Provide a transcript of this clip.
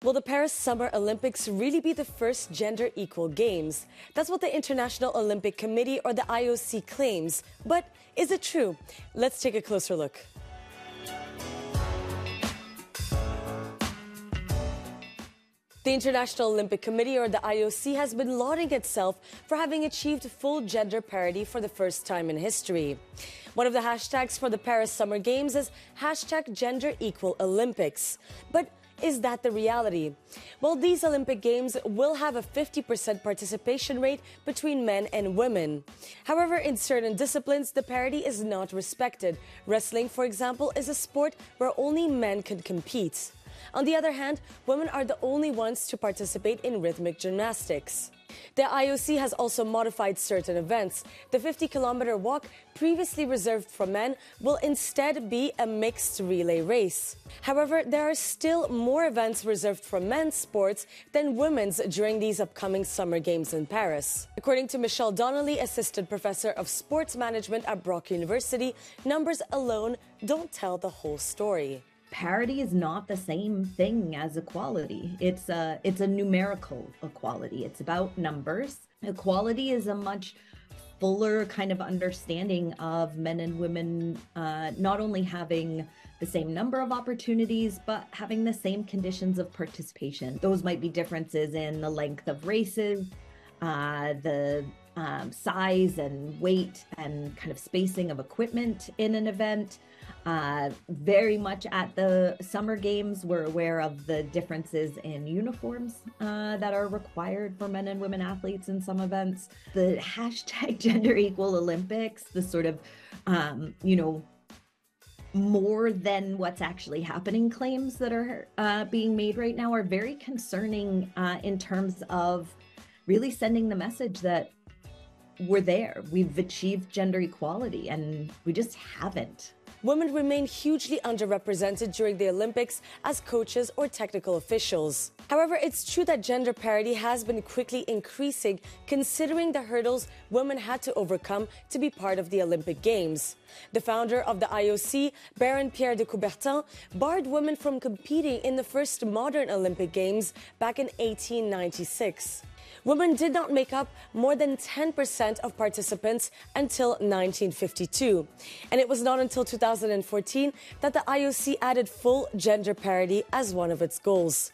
Will the Paris Summer Olympics really be the first gender-equal games? That's what the International Olympic Committee, or the IOC, claims. But is it true? Let's take a closer look. The International Olympic Committee, or the IOC, has been lauding itself for having achieved full gender parity for the first time in history. One of the hashtags for the Paris Summer Games is #GenderEqualOlympics. But is that the reality? Well, these Olympic Games will have a 50% participation rate between men and women. However, in certain disciplines, the parity is not respected. Wrestling, for example, is a sport where only men can compete. On the other hand, women are the only ones to participate in rhythmic gymnastics. The IOC has also modified certain events. The 50-kilometer walk, previously reserved for men, will instead be a mixed relay race. However, there are still more events reserved for men's sports than women's during these upcoming Summer Games in Paris. According to Michelle Donnelly, Assistant Professor of Sports Management at Brock University, numbers alone don't tell the whole story. Parity is not the same thing as equality. It's a numerical equality. It's about numbers. Equality is a much fuller kind of understanding of men and women not only having the same number of opportunities, but having the same conditions of participation. Those might be differences in the length of races, the size and weight and kind of spacing of equipment in an event. Very much at the Summer Games, we're aware of the differences in uniforms that are required for men and women athletes in some events. The #GenderEqualOlympics, the sort of, more than what's actually happening claims that are being made right now are very concerning in terms of really sending the message that we're there. We've achieved gender equality, and we just haven't. Women remain hugely underrepresented during the Olympics as coaches or technical officials. However, it's true that gender parity has been quickly increasing, considering the hurdles women had to overcome to be part of the Olympic Games. The founder of the IOC, Baron Pierre de Coubertin, barred women from competing in the first modern Olympic Games back in 1896. Women did not make up more than 10% of participants until 1952. And it was not until 2014 that the IOC added full gender parity as one of its goals.